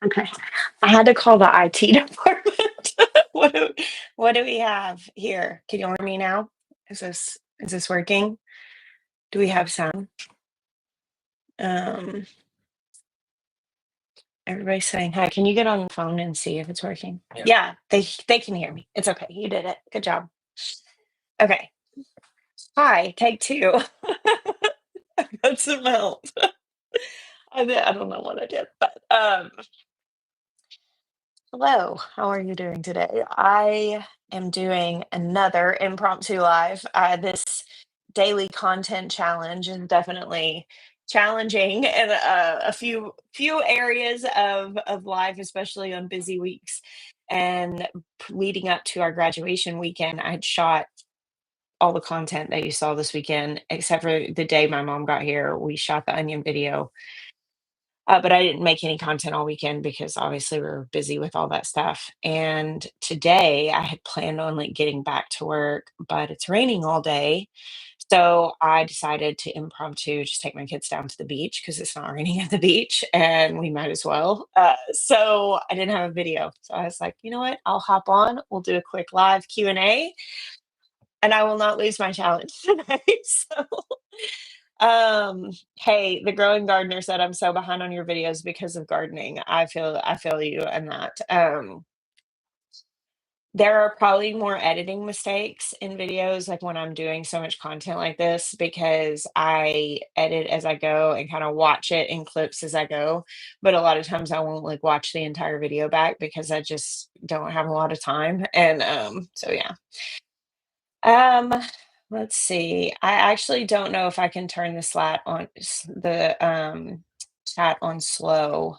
Okay. I had to call the IT department. What do what do we have here? Can you hear me now? Is this working? Do we have sound? Um, Everybody's saying hi. Can you get on the phone and see if it's working? Yeah, they can hear me. It's okay. You did it. Good job. Okay. Hi, take two. I got some help. I don't know what I did, but hello, how are you doing today? I am doing another impromptu live. This daily content challenge is definitely challenging in a few areas of life, especially on busy weeks. And leading up to our graduation weekend, I had shot all the content that you saw this weekend, except for the day my mom got here. We shot the onion video, but I didn't make any content all weekend because obviously we were busy with all that stuff. And today I had planned on like getting back to work, but it's raining all day. So I decided to impromptu just take my kids down to the beach because it's not raining at the beach and we might as well. So I didn't have a video. So I was like, you know what? I'll hop on. We'll do a quick live Q&A and I will not lose my challenge today. So hey, the growing gardener said I'm so behind on your videos because of gardening. I feel you in that. There are probably more editing mistakes in videos like when I'm doing so much content like this because I edit as I go and kind of watch it in clips as I go. But a lot of times I won't like watch the entire video back because I just don't have a lot of time. And so yeah. Um, let's see. I actually don't know if I can turn the slat on the chat on slow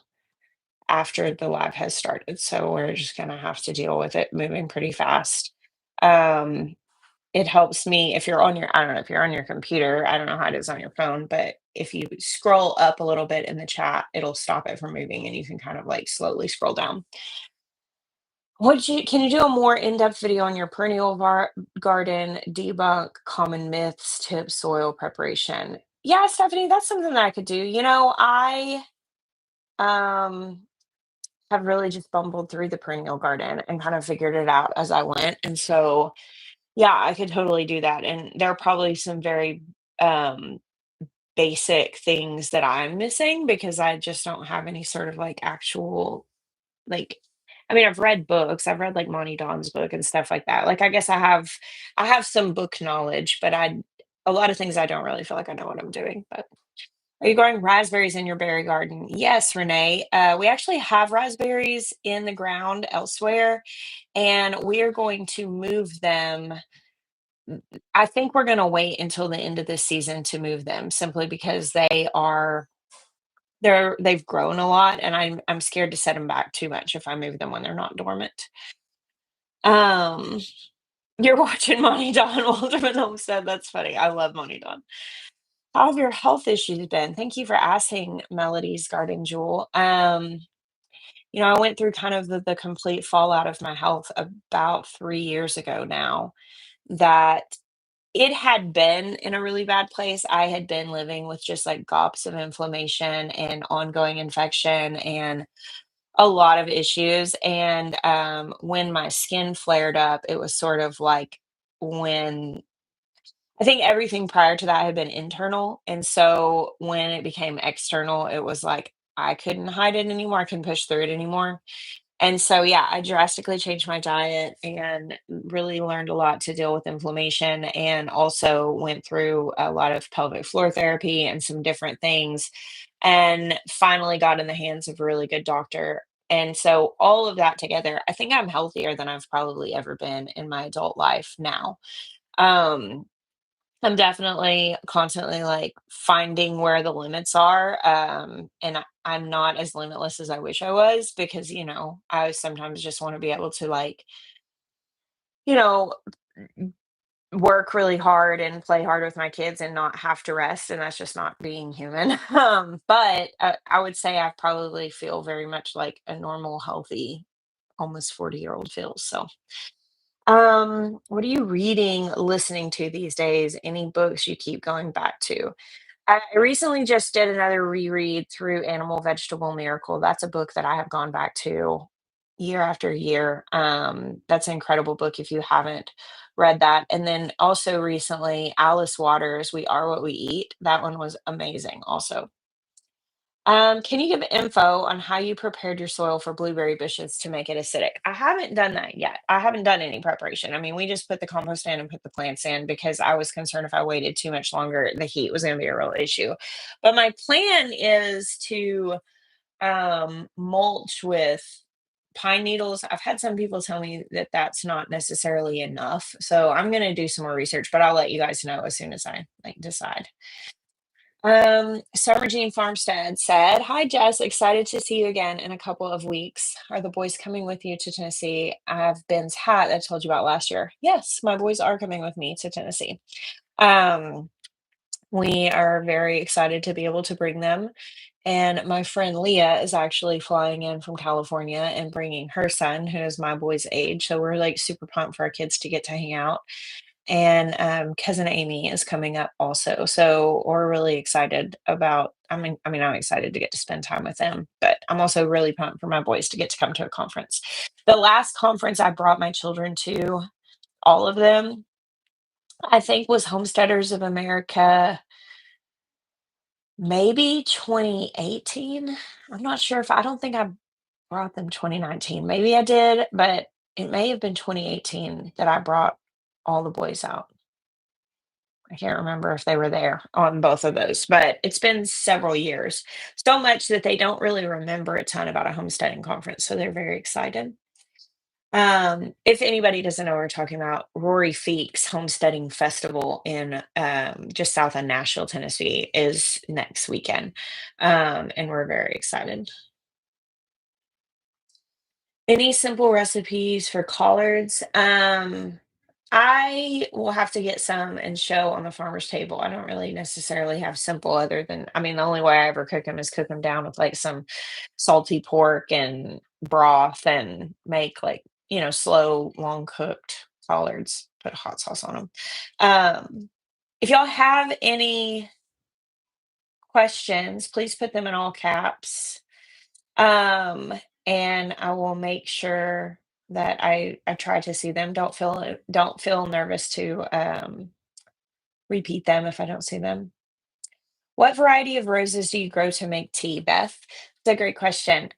after the live has started. So we're just gonna have to deal with it moving pretty fast. Um, it helps me if you're on your I don't know if you're on your computer, I don't know how it is on your phone, but if you scroll up a little bit in the chat, it'll stop it from moving and you can kind of like slowly scroll down. Would you Can you do a more in-depth video on your perennial garden, debunk common myths, tips, soil preparation? Yeah, Stephanie, that's something that I could do. I um have really just bumbled through the perennial garden and kind of figured it out as I went. And so, yeah, I could totally do that. And there are probably some very um basic things that I'm missing because I just don't have any sort of like actual like I mean, I've read books. I've read like Monty Don's book and stuff like that. Like I have some book knowledge, but a lot of things I don't really feel like I know what I'm doing. But are you growing raspberries in your berry garden? Yes, Renee. We actually have raspberries in the ground elsewhere, and we are going to move them. I think we're going to wait until the end of this season to move them simply because they've grown a lot, and I'm scared to set them back too much if I move them when they're not dormant. Um, you're watching Monty Don Walterman Homestead. That's funny. I love Monty Don. How have your health issues been? Thank you for asking, Melody's Garden Jewel. I went through kind of the complete fallout of my health about 3 years ago now. That it had been in a really bad place. I had been living with just like gobs of inflammation and ongoing infection and a lot of issues. And when my skin flared up, it was sort of like when I think everything prior to that had been internal. And so when it became external, it was like I couldn't hide it anymore. I couldn't push through it anymore. And so, yeah, I drastically changed my diet and really learned a lot to deal with inflammation and also went through a lot of pelvic floor therapy and some different things and finally got in the hands of a really good doctor. And so, all of that together, I think I'm healthier than I've probably ever been in my adult life now. Um, I'm definitely constantly like finding where the limits are. And I'm not as limitless as I wish I was because, I sometimes just want to be able to like, you know, work really hard and play hard with my kids and not have to rest. And that's just not being human. But I would say I probably feel very much like a normal, healthy, almost 40-year-old feels. So, what are you reading, listening to these days? Any books you keep going back to? I recently just did another reread through Animal Vegetable Miracle. That's a book that I have gone back to year after year. That's an incredible book if you haven't read that. And then also recently, Alice Waters, We Are What We Eat. That one was amazing also. Can you give info on how you prepared your soil for blueberry bushes to make it acidic? I haven't done that yet. I haven't done any preparation. I mean, we just put the compost in and put the plants in because I was concerned if I waited too much longer, the heat was going to be a real issue. But my plan is to mulch with pine needles. I've had some people tell me that that's not necessarily enough. So I'm going to do some more research, but I'll let you guys know as soon as I like decide. Summer Jean Farmstead said, "Hi Jess, excited to see you again in a couple of weeks. Are the boys coming with you to Tennessee? I have Ben's hat that I told you about last year. Yes, my boys are coming with me to Tennessee. Um, we are very excited to be able to bring them. And my friend Leah is actually flying in from California and bringing her son, who is my boy's age. So we're like super pumped for our kids to get to hang out. And cousin Amy is coming up also. So we're really excited about. I'm excited to get to spend time with them, but I'm also really pumped for my boys to get to come to a conference. The last conference I brought my children to, all of them, I think was Homesteaders of America, maybe 2018. I'm not sure if I don't think I brought them 2019. Maybe I did, but it may have been 2018 that I brought all the boys out. I can't remember if they were there on both of those, but it's been several years. So much that they don't really remember a ton about a homesteading conference, so they're very excited. If anybody doesn't know what we're talking about, Rory Feek's Homesteading Festival in just south of Nashville, Tennessee, is next weekend, and we're very excited. Any simple recipes for collards? I will have to get some and show on the farmer's table. I don't really necessarily have simple other than, I mean, the only way I ever cook them is cook them down with like some salty pork and broth and make like, slow, long cooked collards, put hot sauce on them. If y'all have any questions, please put them in all caps. Um, and I will make sure that I try to see them. Don't feel nervous to repeat them if I don't see them. What variety of roses do you grow to make tea, Beth? It's a great question.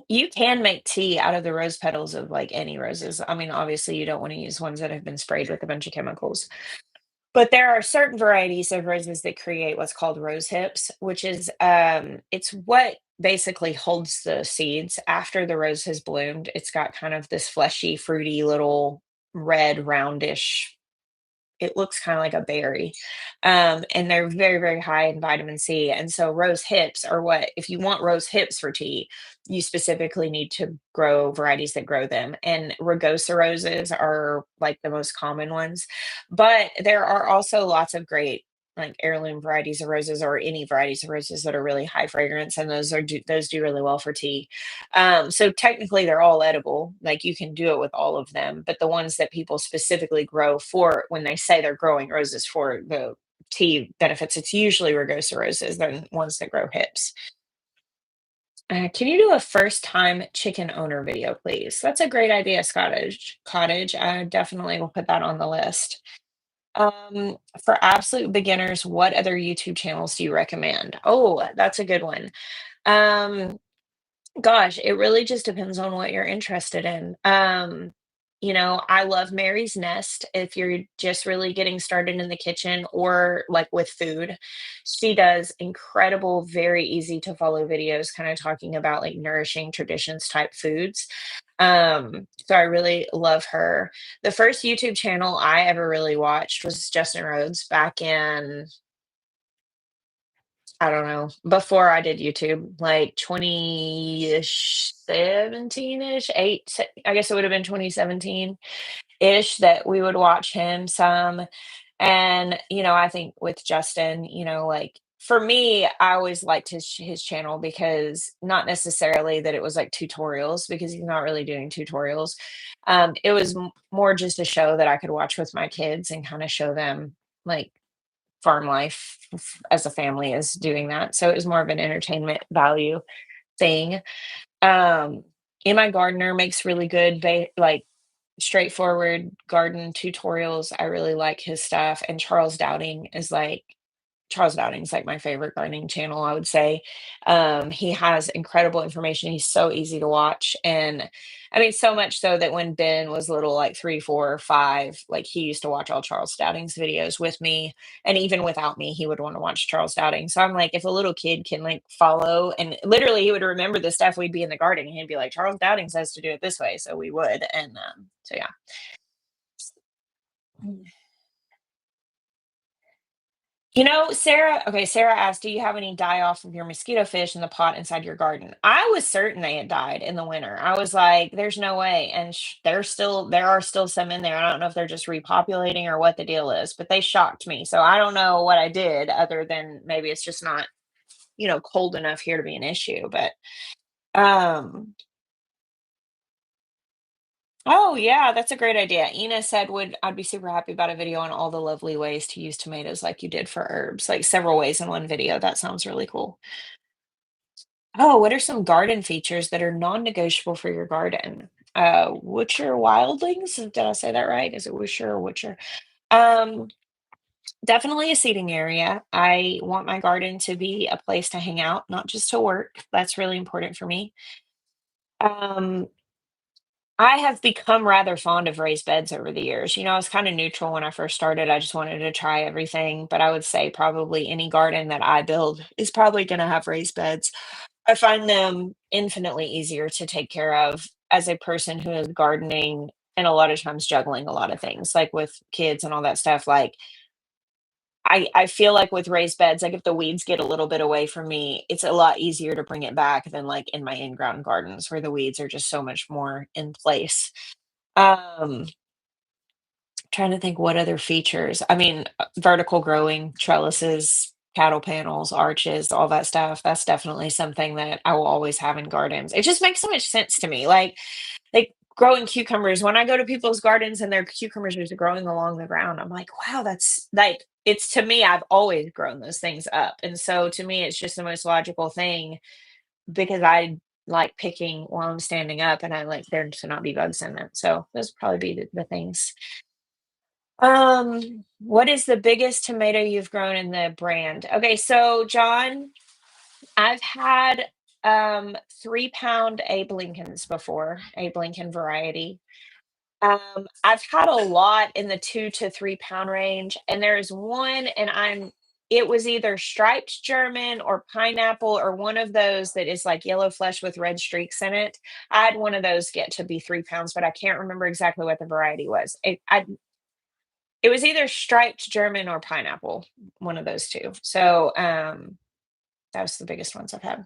You can make tea out of the rose petals of like any roses. I mean, obviously you don't want to use ones that have been sprayed with a bunch of chemicals. But there are certain varieties of roses that create what's called rose hips, which is it's what basically holds the seeds after the rose has bloomed. It's got kind of this fleshy, fruity little red roundish, it looks kind of like a berry. And they're very, very high in vitamin C. And so rose hips are what, if you want rose hips for tea, you specifically need to grow varieties that grow them. And rugosa roses are like the most common ones. But there are also lots of great like heirloom varieties of roses or any varieties of roses that are really high fragrance and those do really well for tea. So technically they're all edible. Like you can do it with all of them, but the ones that people specifically grow for when they say they're growing roses for the tea benefits, it's usually rugosa roses than ones that grow hips. Can you do a first time chicken owner video, please? That's a great idea, Scottish Cottage. I definitely will put that on the list. For absolute beginners, what other YouTube channels do you recommend? Oh, that's a good one. Um, Gosh, it really just depends on what you're interested in. I love Mary's Nest if you're just really getting started in the kitchen or like with food. She does incredible, very easy to follow videos, kind of talking about like nourishing traditions type foods. So I really love her. The first YouTube channel I ever really watched was Justin Rhodes back in, I don't know, before I did YouTube, like 20-ish, 17-ish, I guess it would have been 2017-ish that we would watch him some. And, I think with Justin, like for me, I always liked his channel because not necessarily that it was like tutorials because he's not really doing tutorials. It was more just a show that I could watch with my kids and kind of show them like farm life as a family as doing that. So it was more of an entertainment value thing. Um, and my gardener makes really good like straightforward garden tutorials. I really like his stuff. And Charles Downing's like my favorite gardening channel, I would say. He has incredible information. He's so easy to watch. And I mean, so much so that when Ben was little, like 3, 4, 5, like he used to watch all Charles Downing's videos with me. And even without me, he would want to watch Charles Dowding. So I'm like, if a little kid can like follow and literally he would remember the stuff, we'd be in the garden and he'd be like, Charles Dowding says to do it this way. So we would. And so yeah. Sarah asked, "Do you have any die off of your mosquito fish in the pot inside your garden?" I was certain they had died in the winter. I was like, "There's no way," and there are still some in there. I don't know if they're just repopulating or what the deal is, but they shocked me. So I don't know what I did other than maybe it's just not, cold enough here to be an issue. But um, oh yeah, that's a great idea. Ina said, "Would I'd be super happy about a video on all the lovely ways to use tomatoes like you did for herbs, like several ways in one video." That sounds really cool. Oh, what are some garden features that are non-negotiable for your garden? Witcher wildlings? Did I say that right? Is it Wisher or Witcher? Um, Definitely a seating area. I want my garden to be a place to hang out, not just to work. That's really important for me. Um, I have become rather fond of raised beds over the years. I was kind of neutral when I first started. I just wanted to try everything, but I would say probably any garden that I build is probably going to have raised beds. I find them infinitely easier to take care of as a person who is gardening and a lot of times juggling a lot of things, like with kids and all that stuff. Like I feel like with raised beds, like if the weeds get a little bit away from me, it's a lot easier to bring it back than like in my in-ground gardens where the weeds are just so much more in place. Um, Trying to think what other features. I mean, vertical growing, trellises, cattle panels, arches, all that stuff. That's definitely something that I will always have in gardens. It just makes so much sense to me. Like growing cucumbers. When I go to people's gardens and their cucumbers are growing along the ground, I'm like, wow, that's like it's to me, I've always grown those things up. And so to me, it's just the most logical thing because I like picking while I'm standing up and I like there to not be bugs in them. So those would probably be the things. What is the biggest tomato you've grown in the brand? Okay, so John, I've had 3 pound Abe Lincolns before, Abe Lincoln variety. I've had a lot in the 2 to 3 pound range, and there's one, and it was either striped German or pineapple or one of those that is like yellow flesh with red streaks in it. I had one of those get to be 3 pounds, but I can't remember exactly what the variety was. It was either striped German or pineapple, one of those 2. So, that was the biggest ones I've had.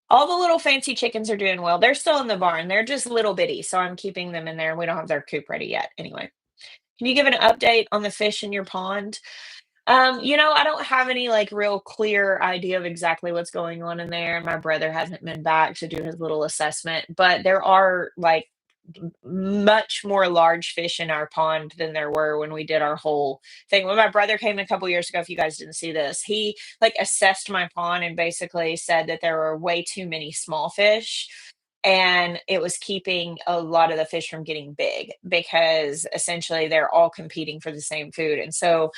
All the little fancy chickens are doing well. They're still in the barn. They're just little bitty, so I'm keeping them in there. We don't have their coop ready yet. Anyway, can you give an update on the fish in your pond? I don't have any like real clear idea of exactly what's going on in there. My brother hasn't been back to do his little assessment, but there are like much more large fish in our pond than there were when we did our whole thing. When my brother came a couple years ago, if you guys didn't see this, he like assessed my pond and basically said that there were way too many small fish and it was keeping a lot of the fish from getting big because essentially they're all competing for the same food. And so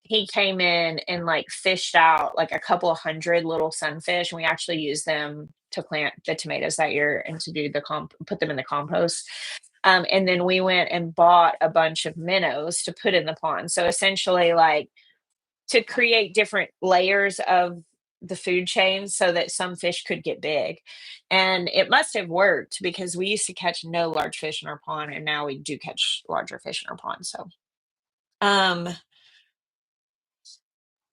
he came in and like fished out like a couple of hundred little sunfish and we actually used them to plant the tomatoes that year and to do put them in the compost. And then we went and bought a bunch of minnows to put in the pond. So essentially like to create different layers of the food chain so that some fish could get big. And it must have worked because we used to catch no large fish in our pond and now we do catch larger fish in our pond. So um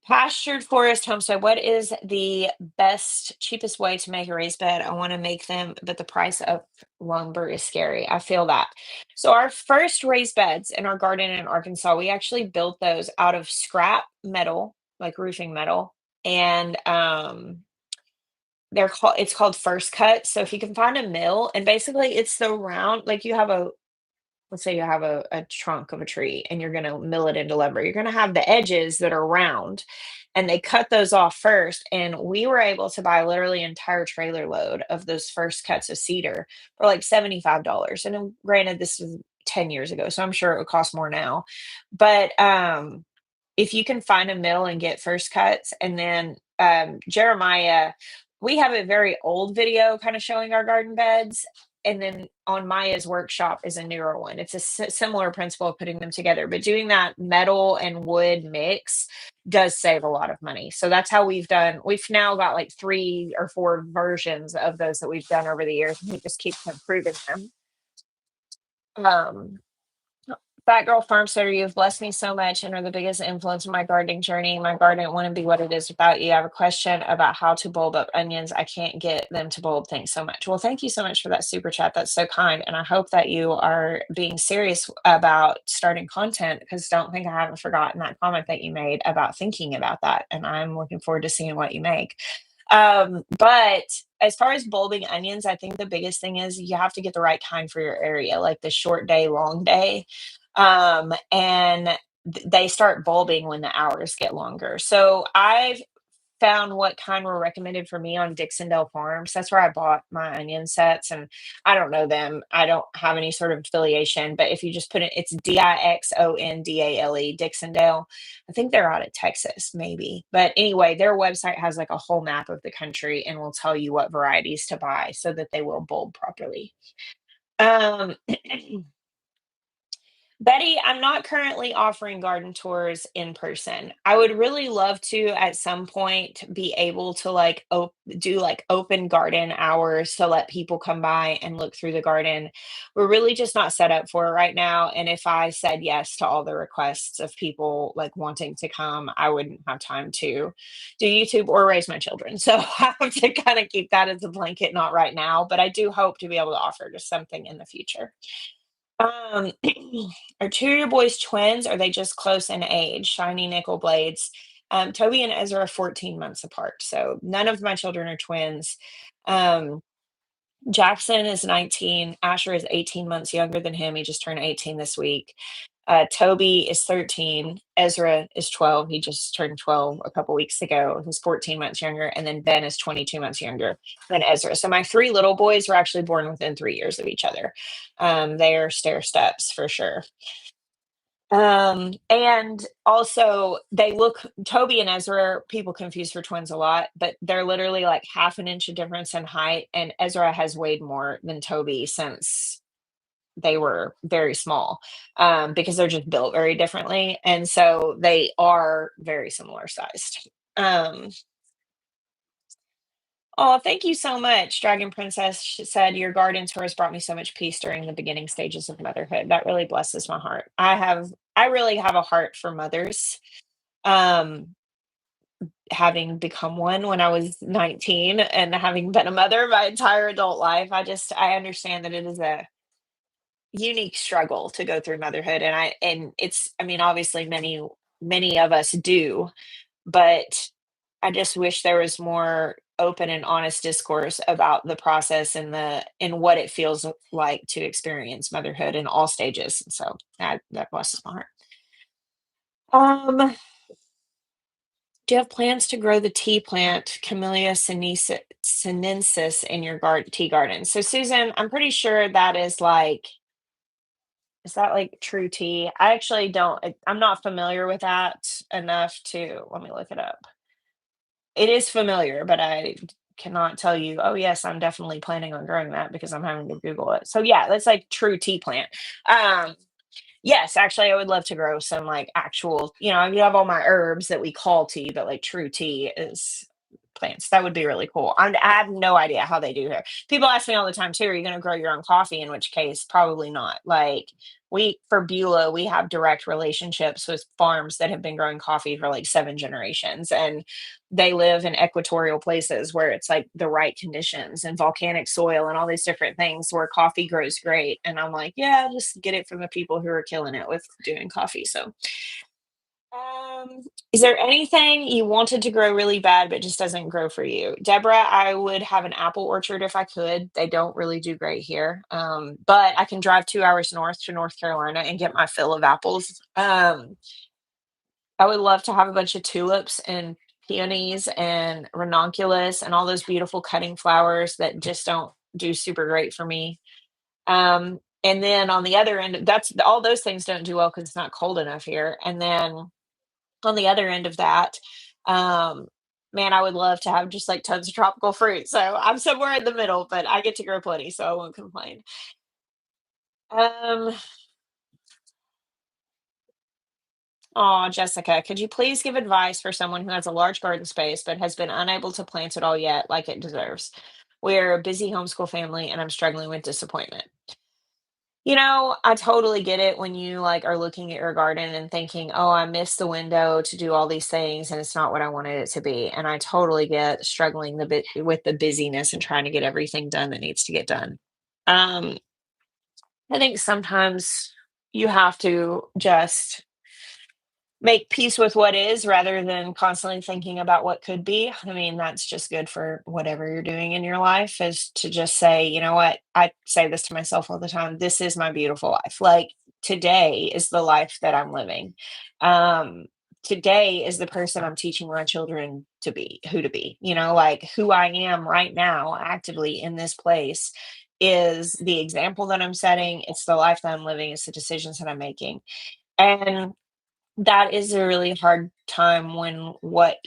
pastured forest homestead, what is the best, cheapest way to make a raised bed? I want to make them, but the price of lumber is scary. I feel that. So, our first raised beds in our garden in Arkansas, we actually built those out of scrap metal, like roofing metal. And it's called first cut. So if you can find a mill, and basically it's the round, like you have let's say you have a trunk of a tree and you're going to mill it into lumber, you're going to have the edges that are round, and they cut those off first. And we were able to buy literally an entire trailer load of those first cuts of cedar for like $75. And granted, this was 10 years ago, so I'm sure it would cost more now. But if you can find a mill and get first cuts, and then Jeremiah, we have a very old video kind of showing our garden beds, and then on Maya's workshop is a newer one. It's a similar principle of putting them together, but doing that metal and wood mix does save a lot of money. So that's how we've done. We've now got like 3 or 4 versions of those that we've done over the years, and we just keep improving them. Um, Fat Girl Farmsteader, you've blessed me so much and are the biggest influence in my gardening journey. My garden wouldn't be what it is without you. I have a question about how to bulb up onions. I can't get them to bulb. Thanks so much. Well, thank you so much for that super chat. That's so kind. And I hope that you are being serious about starting content, because don't think I haven't forgotten that comment that you made about thinking about that. And I'm looking forward to seeing what you make. But as far as bulbing onions, I think the biggest thing is you have to get the right kind for your area, like the short day, long day. And they start bulbing when the hours get longer. So I've found what kind were recommended for me on Dixondale Farms. That's where I bought my onion sets, and I don't know them. I don't have any sort of affiliation, but if you just put it, it's Dixondale, Dixondale. I think they're out of Texas, maybe. But anyway, their website has like a whole map of the country and will tell you what varieties to buy so that they will bulb properly. Um, Betty, I'm not currently offering garden tours in person. I would really love to at some point be able to like do like open garden hours to let people come by and look through the garden. We're really just not set up for it right now. And if I said yes to all the requests of people like wanting to come, I wouldn't have time to do YouTube or raise my children. So I have to kind of keep that as a blanket, not right now, but I do hope to be able to offer just something in the future. Um, are two of your boys twins? Or are they just close in age? Shiny nickel blades. Toby and Ezra are 14 months apart, so none of my children are twins. Um, Jackson is 19. Asher is 18 months younger than him. He just turned 18 this week. Toby is 13. Ezra is 12. He just turned 12 a couple weeks ago. He's 14 months younger. And then Ben is 22 months younger than Ezra. So my 3 little boys were actually born within 3 years of each other. They are stair steps for sure. And also they look, Toby and Ezra, people confuse for twins a lot, but they're literally like half an inch of difference in height. And Ezra has weighed more than Toby since they were very small, because they're just built very differently. And so they are very similar sized. Um, oh, thank you so much. Dragon Princess said, your garden tours brought me so much peace during the beginning stages of motherhood. That really blesses my heart. I really have a heart for mothers. Um, Having become one when I was 19 and having been a mother my entire adult life, I understand that it is a unique struggle to go through motherhood. And it's, I mean, obviously many of us do, but I just wish there was more open and honest discourse about the process and what it feels like to experience motherhood in all stages. So that blesses my heart. Do you have plans to grow the tea plant Camellia sinensis in your tea garden? So Susan, I'm pretty sure that is that like true tea? I actually don't, I'm not familiar with that enough to, let me look it up. It is familiar, but I cannot tell you, oh yes, I'm definitely planning on growing that because I'm having to Google it. So yeah, that's like true tea plant. Um, Yes, actually, I would love to grow some like actual, I have all my herbs that we call tea, but like true tea is plants. That would be really cool. I have no idea how they do here. People ask me all the time too, are you going to grow your own coffee? In which case, probably not. Like for Beulah, we have direct relationships with farms that have been growing coffee for like 7 generations. And they live in equatorial places where it's like the right conditions and volcanic soil and all these different things where coffee grows great. And I'm like, yeah, just get it from the people who are killing it with doing coffee. So Um, is there anything you wanted to grow really bad but just doesn't grow for you? Deborah, I would have an apple orchard if I could. They don't really do great here. But I can drive 2 hours north to North Carolina and get my fill of apples. I would love to have a bunch of tulips and peonies and ranunculus and all those beautiful cutting flowers that just don't do super great for me. And then on the other end, that's all those things don't do well because it's not cold enough here. And then on the other end of that, um, man, I would love to have just like tons of tropical fruit. So I'm somewhere in the middle, but I get to grow plenty, so I won't complain. Um, oh, Jessica, could you please give advice for someone who has a large garden space but has been unable to plant it all yet like it deserves? We're a busy homeschool family and I'm struggling with disappointment. I totally get it when you like are looking at your garden and thinking, "Oh, I missed the window to do all these things and it's not what I wanted it to be." And I totally get struggling the bit with the busyness and trying to get everything done that needs to get done. Um, I think sometimes you have to just make peace with what is rather than constantly thinking about what could be. I mean, that's just good for whatever you're doing in your life is to just say, you know what? I say this to myself all the time. This is my beautiful life. Like today is the life that I'm living. Um, Today is the person I'm teaching my children to be, who to be, like who I am right now, actively in this place is the example that I'm setting. It's the life that I'm living. It's the decisions that I'm making. And that is a really hard time when what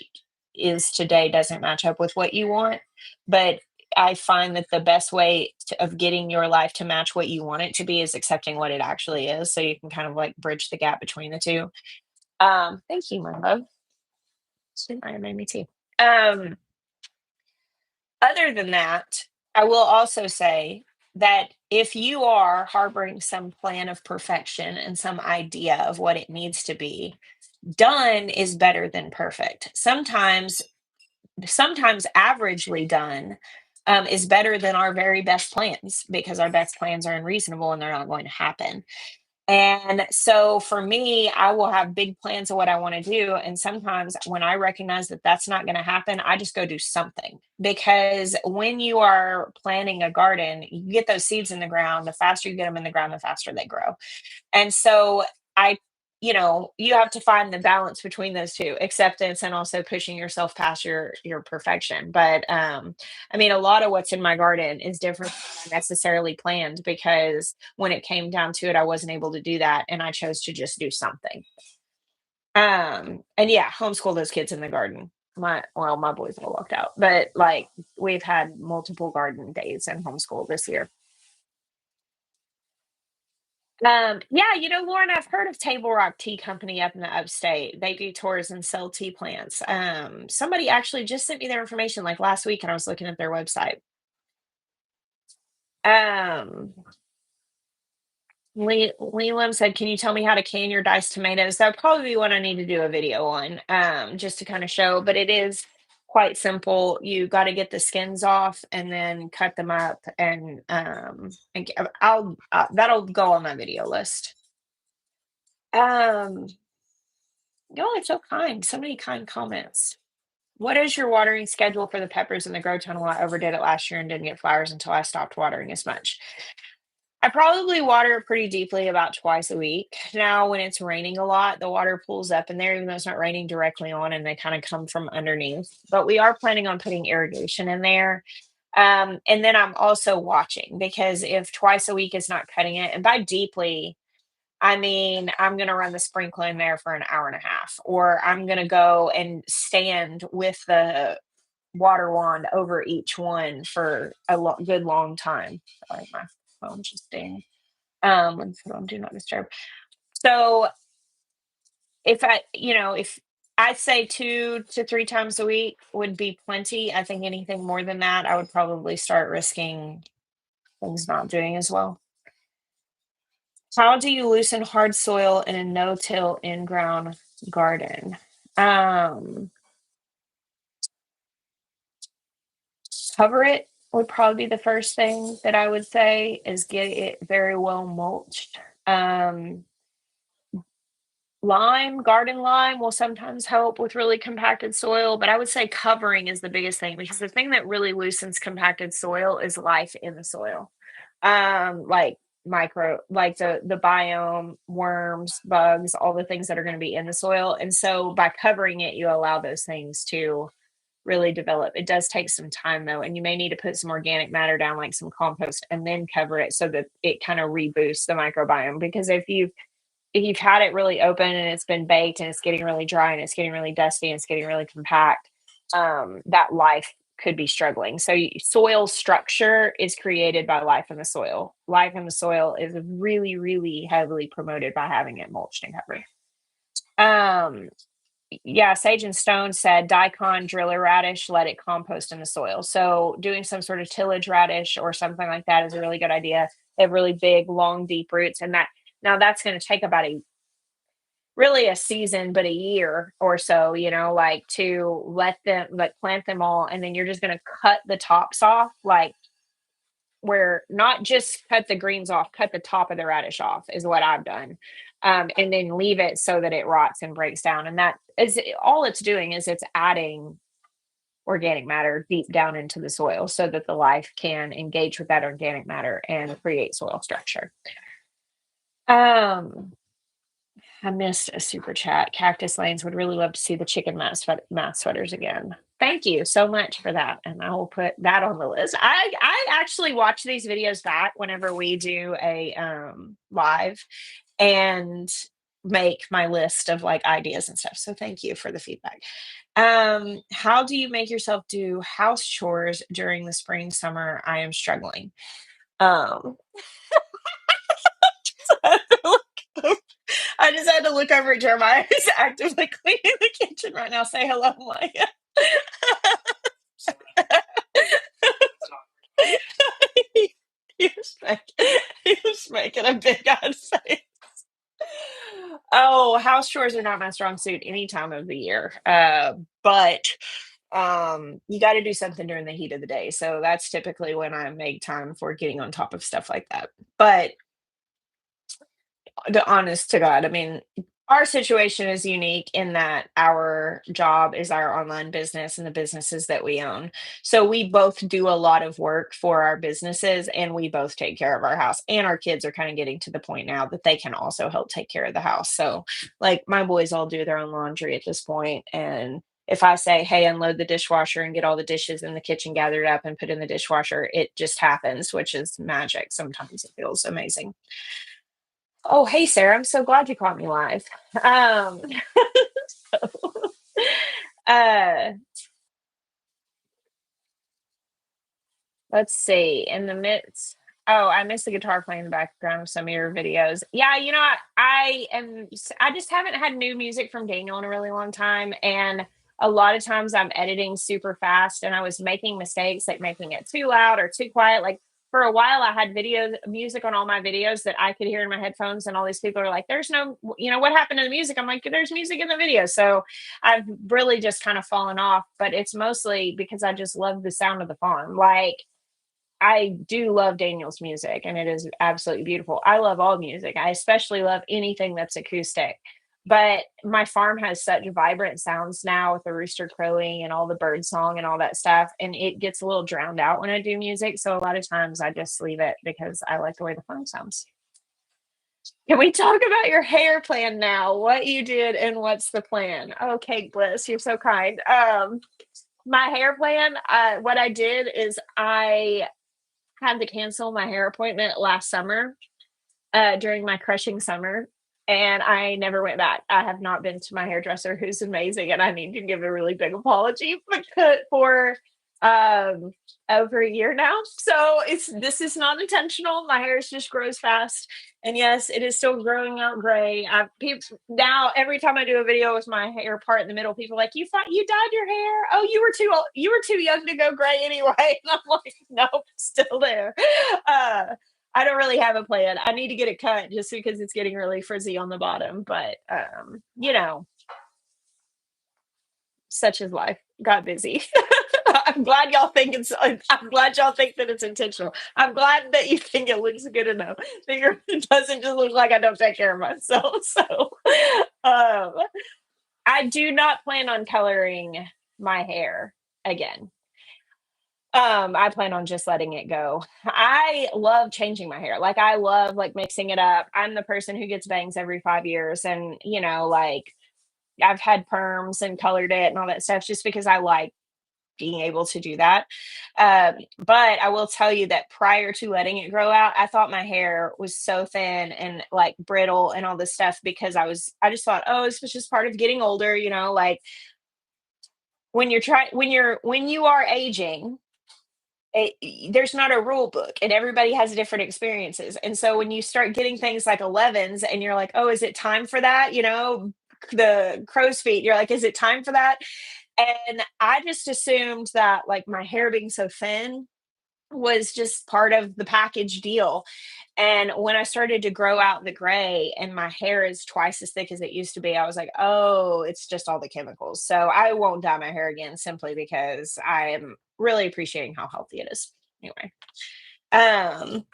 is today doesn't match up with what you want, but I find that the best way of getting your life to match what you want it to be is accepting what it actually is, so you can kind of, like, bridge the gap between the 2. Thank you, my love. She might have made me tea. Um, Other than that, I will also say that if you are harboring some plan of perfection and some idea of what it needs to be, done is better than perfect. Sometimes averagely done is better than our very best plans because our best plans are unreasonable and they're not going to happen. And so for me, I will have big plans of what I want to do. And sometimes when I recognize that that's not going to happen, I just go do something. Because when you are planting a garden, you get those seeds in the ground. The faster you get them in the ground, the faster they grow. And so I you have to find the balance between those 2, acceptance and also pushing yourself past your perfection. But, I mean, a lot of what's in my garden is different than I necessarily planned because when it came down to it, I wasn't able to do that, and I chose to just do something. And yeah, homeschool those kids in the garden. My boys all walked out, but, like, we've had multiple garden days in homeschool this year. Yeah, Lauren, I've heard of Table Rock Tea Company up in the upstate. They do tours and sell tea plants. Somebody actually just sent me their information like last week, and I was looking at their website. Um, Leland said, "Can you tell me how to can your diced tomatoes?" That would probably be what I need to do a video on, just to kind of show. But it is quite simple. You got to get the skins off and then cut them up, and I'll that'll go on my video list. Um, Y'all are so kind. So many kind comments. What is your watering schedule for the peppers in the grow tunnel? I overdid it last year and didn't get flowers until I stopped watering as much. I probably water it pretty deeply about twice a week. Now, when it's raining a lot, the water pools up in there, even though it's not raining directly on, and they kind of come from underneath. But we are planning on putting irrigation in there. And then I'm also watching because if twice a week is not cutting it, and by deeply, I mean, I'm gonna run the sprinkler in there for an hour and a half, or I'm gonna go and stand with the water wand over each one for a good long time. Sorry, my phone just dinged. Let's put on do not disturb. So if I'd say 2 to 3 times a week would be plenty. I think anything more than that, I would probably start risking things not doing as well. How do you loosen hard soil in a no-till in-ground garden? Um, Cover it would probably be the first thing that I would say is get it very well mulched. Um, Garden lime will sometimes help with really compacted soil, but I would say covering is the biggest thing because the thing that really loosens compacted soil is life in the soil. Like like the biome, worms, bugs, all the things that are going to be in the soil. And so by covering it, you allow those things to really develop. It does take some time though, and you may need to put some organic matter down, like some compost, and then cover it so that it kind of reboosts the microbiome. Because if you've had it really open and it's been baked and it's getting really dry and it's getting really dusty and it's getting really compact, that life could be struggling. So soil structure is created by life in the soil. Life in the soil is really, really heavily promoted by having it mulched and covered. Um, yeah, Sage and Stone said daikon, driller radish, let it compost in the soil. So doing some sort of tillage radish or something like that is a really good idea. They have really big, long, deep roots, and that's going to take about really a season, but a year or so, like to let them like plant them all, and then you're just going to cut the tops off, like where not just cut the greens off, cut the top of the radish off is what I've done. And then leave it so that it rots and breaks down. And that is all it's doing is it's adding organic matter deep down into the soil so that the life can engage with that organic matter and create soil structure. Um, I missed a super chat. Cactus Lanes would really love to see the chicken math sweaters again. Thank you so much for that, and I will put that on the list. I actually watch these videos back whenever we do a live, and make my list of like ideas and stuff. So thank you for the feedback. How do you make yourself do house chores during the spring summer? I am struggling. Um, I just had to look over at Jeremiah, who's actively cleaning the kitchen right now. Say hello, Maya. he, was he was making a big ass face. Oh, house chores are not my strong suit any time of the year. But you got to do something during the heat of the day. So that's typically when I make time for getting on top of stuff like that. But the honest to God, I mean, our situation is unique in that our job is our online business and the businesses that we own. So we both do a lot of work for our businesses and we both take care of our house. And our kids are kind of getting to the point now that they can also help take care of the house. So, like, my boys all do their own laundry at this point, and if I say, hey, unload the dishwasher and get all the dishes in the kitchen gathered up and put in the dishwasher, it just happens, which is magic. Sometimes it feels amazing. Oh, hey, Sarah. I'm so glad you caught me live. Um, uh, let's see. In the midst, oh, I missed the guitar playing in the background of some of your videos. Yeah, I just haven't had new music from Daniel in a really long time. And a lot of times I'm editing super fast and I was making mistakes, like making it too loud or too quiet. Like for a while, I had video music on all my videos that I could hear in my headphones, and all these people are like, "There's no, what happened to the music?" I'm like, "There's music in the video." So I've really just kind of fallen off, but it's mostly because I just love the sound of the farm. Like I do love Daniel's music and it is absolutely beautiful. I love all music. I especially love anything that's acoustic. But my farm has such vibrant sounds now with the rooster crowing and all the bird song and all that stuff. And it gets a little drowned out when I do music. So a lot of times I just leave it because I like the way the farm sounds. Can we talk about your hair plan now? What you did and what's the plan? Okay, Bliss, you're so kind. My hair plan, what I did is I had to cancel my hair appointment last summer during my crushing summer, and I never went back. I have not been to my hairdresser, who's amazing, and I need to give a really big apology for um over a year now. So this is not intentional. My hair just grows fast. And yes, it is still growing out gray. People now every time I do a video with my hair part in the middle, people are like, you thought you dyed your hair? Oh, you were too old, you were too young to go gray anyway. And I'm like, nope, still there. I don't really have a plan. I need to get it cut just because it's getting really frizzy on the bottom. But such is life. Got busy. I'm glad y'all think I'm glad y'all think that it's intentional. I'm glad that you think it looks good enough that it doesn't just look like I don't take care of myself. So, um, I do not plan on coloring my hair again. I plan on just letting it go. I love changing my hair. Like I love like mixing it up. I'm the person who gets bangs every 5 years and, like I've had perms and colored it and all that stuff just because I like being able to do that. But I will tell you that prior to letting it grow out, I thought my hair was so thin and like brittle and all this stuff because I just thought, oh, this was just part of getting older, like when you are aging, there's not a rule book and everybody has different experiences. And so when you start getting things like 11s and you're like, oh, is it time for that? The crow's feet, you're like, is it time for that? And I just assumed that like my hair being so thin was just part of the package deal. And when I started to grow out the gray and my hair is twice as thick as it used to be, I was like, oh, it's just all the chemicals. So I won't dye my hair again simply because I am really appreciating how healthy it is. Anyway. Um,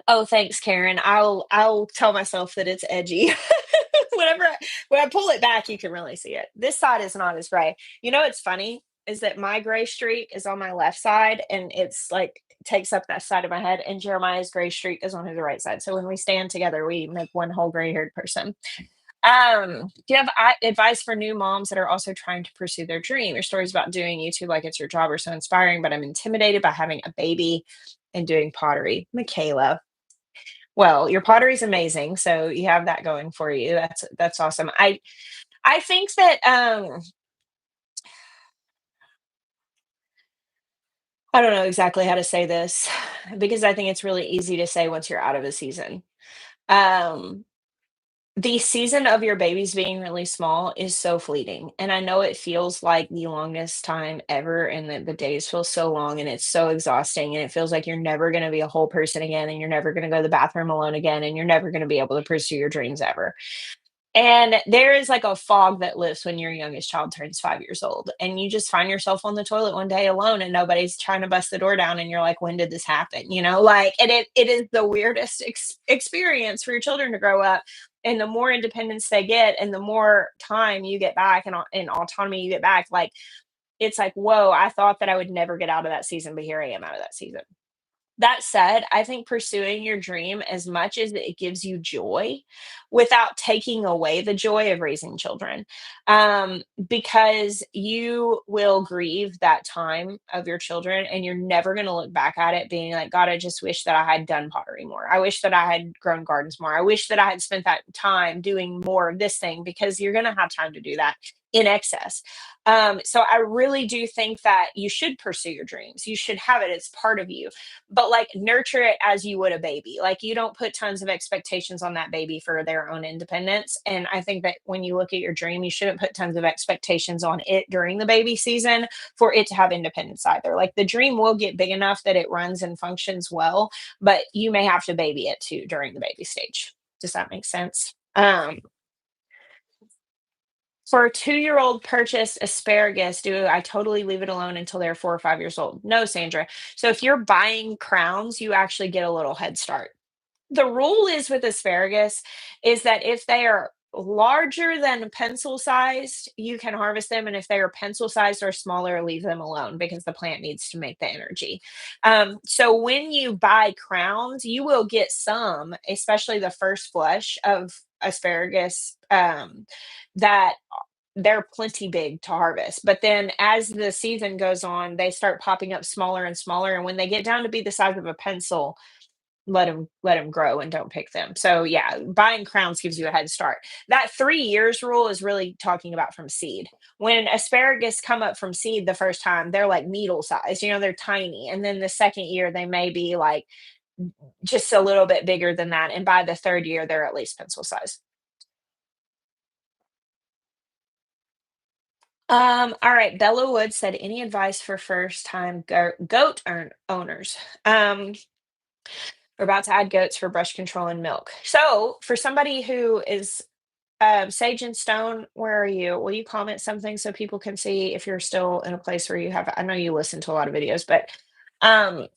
oh, thanks, Karen. I'll tell myself that it's edgy. Whenever when I pull it back, you can really see it. This side is not as gray. It's funny is that my gray streak is on my left side and it's like takes up that side of my head, and Jeremiah's gray streak is on his right side. So when we stand together, we make one whole gray haired person. Do you have advice for new moms that are also trying to pursue their dream? Your stories about doing YouTube like it's your job are so inspiring, but I'm intimidated by having a baby and doing pottery. Michaela. Well, your pottery is amazing, so you have that going for you. That's awesome. I think that I don't know exactly how to say this because I think it's really easy to say once you're out of a season. Um, the season of your babies being really small is so fleeting, and I know it feels like the longest time ever, and the days feel so long, and it's so exhausting, and it feels like you're never going to be a whole person again, and you're never going to go to the bathroom alone again, and you're never going to be able to pursue your dreams ever. And there is like a fog that lifts when your youngest child turns 5 years old, and you just find yourself on the toilet one day alone and nobody's trying to bust the door down, and you're like, "When did this happen?" Like, and it is the weirdest experience for your children to grow up, and the more independence they get and the more time you get back and autonomy you get back, like, it's like, "Whoa, I thought that I would never get out of that season, but here I am out of that season." That said, I think pursuing your dream as much as it gives you joy without taking away the joy of raising children, because you will grieve that time of your children and you're never going to look back at it being like, God, I just wish that I had done pottery more. I wish that I had grown gardens more. I wish that I had spent that time doing more of this thing because you're going to have time to do that in excess. So I really do think that you should pursue your dreams. You should have it. It's part of you, but like nurture it as you would a baby. Like you don't put tons of expectations on that baby for their own independence. And I think that when you look at your dream, you shouldn't put tons of expectations on it during the baby season for it to have independence either. Like the dream will get big enough that it runs and functions well, but you may have to baby it too during the baby stage. Does that make sense? For a 2-year-old purchased asparagus, do I totally leave it alone until they're 4 or 5 years old? No, Sandra. So if you're buying crowns, you actually get a little head start. The rule is with asparagus is that if they are larger than pencil sized, you can harvest them. And if they are pencil sized or smaller, leave them alone because the plant needs to make the energy. So when you buy crowns, you will get some, especially the first flush of asparagus, that they're plenty big to harvest. But then as the season goes on, they start popping up smaller and smaller. And when they get down to be the size of a pencil, let them grow and don't pick them. So yeah, buying crowns gives you a head start. That 3 years rule is really talking about from seed. When asparagus come up from seed the first time, they're like needle size, they're tiny. And then the second year they may be like just a little bit bigger than that. And by the third year, they're at least pencil size. All right. Bella Wood said, any advice for first time goat owners? We're about to add goats for brush control and milk. So, for somebody who is Sage and Stone, where are you? Will you comment something so people can see if you're still in a place where you have, I know you listen to a lot of videos, but um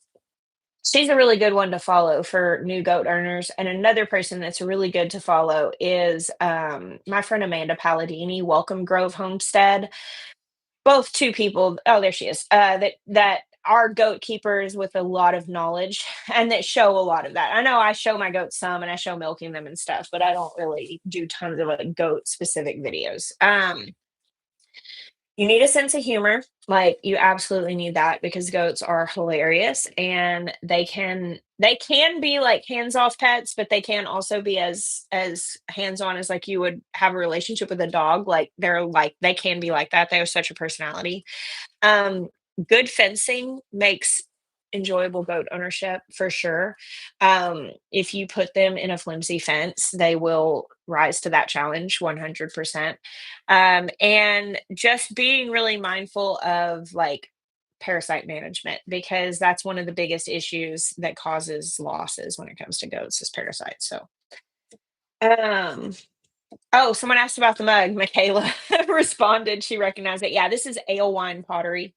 she's a really good one to follow for new goat earners. And another person that's really good to follow is my friend Amanda Palladini, Welcome Grove Homestead. Both two people, oh, there she is, that are goat keepers with a lot of knowledge and that show a lot of that. I know I show my goats some and I show milking them and stuff, but I don't really do tons of like goat specific videos. You need a sense of humor. Like, you absolutely need that because goats are hilarious and they can be like hands-off pets, but they can also be as hands-on as like you would have a relationship with a dog. Like, they can be like that. They have such a personality. Um, Good fencing makes enjoyable goat ownership for sure. If you put them in a flimsy fence, they will rise to that challenge 100%. And just being really mindful of like parasite management because that's one of the biggest issues that causes losses when it comes to goats is parasites. So, um, oh, someone asked about the mug. Michaela responded. She recognized it. Yeah, this is ale wine pottery.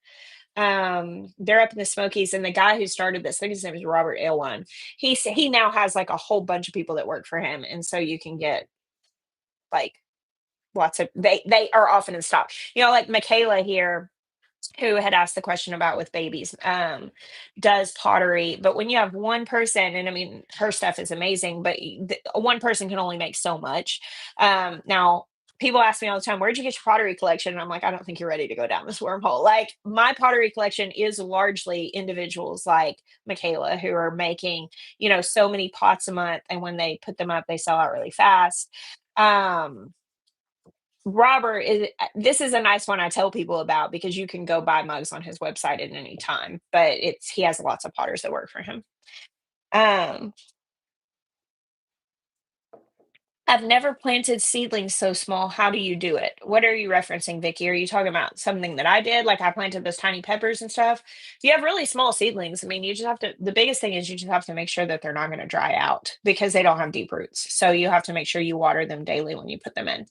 They're up in the Smokies, and the guy who started this, I think his name is Robert Alewine. He now has like a whole bunch of people that work for him, and so you can get like lots of they are often in stock. Like Michaela here, who had asked the question about with babies, does pottery. But when you have one person, and I mean, her stuff is amazing, but one person can only make so much. Now, people ask me all the time, where'd you get your pottery collection? And I'm like, I don't think you're ready to go down this wormhole. Like, my pottery collection is largely individuals like Michaela who are making, so many pots a month. And when they put them up, they sell out really fast. Um, Robert is this is a nice one I tell people about because you can go buy mugs on his website at any time, but he has lots of potters that work for him. Um, I've never planted seedlings so small. How do you do it? What are you referencing, Vicky? Are you talking about something that I did? Like I planted those tiny peppers and stuff. If you have really small seedlings, I mean, you just have to, the biggest thing is you just have to make sure that they're not going to dry out because they don't have deep roots. So you have to make sure you water them daily when you put them in.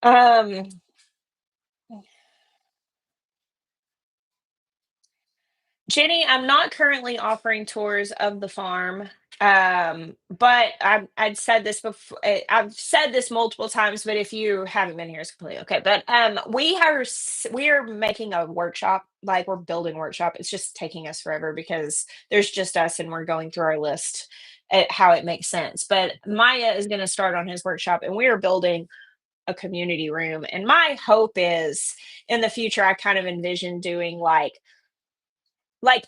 Um, Jenny, I'm not currently offering tours of the farm, but I'd said this before. I've said this multiple times, but if you haven't been here, it's completely okay. But we are making a workshop, like we're building a workshop. It's just taking us forever because there's just us, and we're going through our list at how it makes sense. But Maya is going to start on his workshop, and we are building a community room. And my hope is in the future, I kind of envision doing like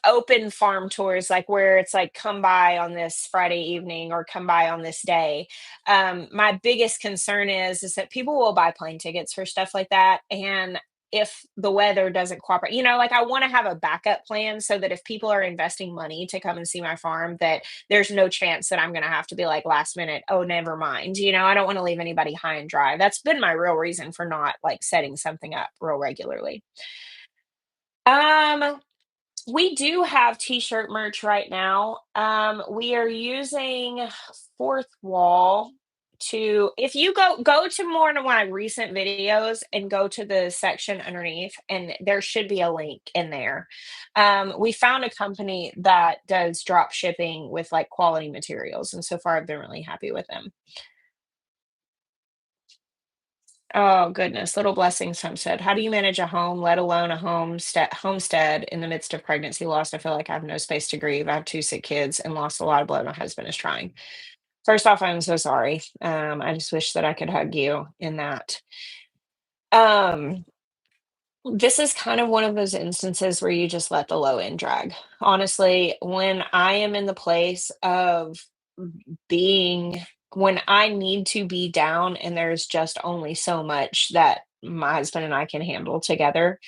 open farm tours, like where it's like come by on this Friday evening or come by on this day. My biggest concern is that people will buy plane tickets for stuff like that, and if the weather doesn't cooperate, like I want to have a backup plan so that if people are investing money to come and see my farm, that there's no chance that I'm going to have to be like last minute, oh, never mind. I don't want to leave anybody high and dry. That's been my real reason for not like setting something up real regularly. Um, we do have t-shirt merch right now. We are using Fourth Wall to if you go to more than one of my recent videos and go to the section underneath, and there should be a link in there. We found a company that does drop shipping with like quality materials, and so far I've been really happy with them. Oh goodness, Little Blessings Homestead. How do you manage a home, let alone a homestead in the midst of pregnancy loss? I feel like I have no space to grieve. I have two sick kids and lost a lot of blood. My husband is trying. First off, I'm so sorry. I just wish that I could hug you in that. Um, this is kind of one of those instances where you just let the low end drag. Honestly, when I am in the place of being when I need to be down and there's just only so much that my husband and I can handle together,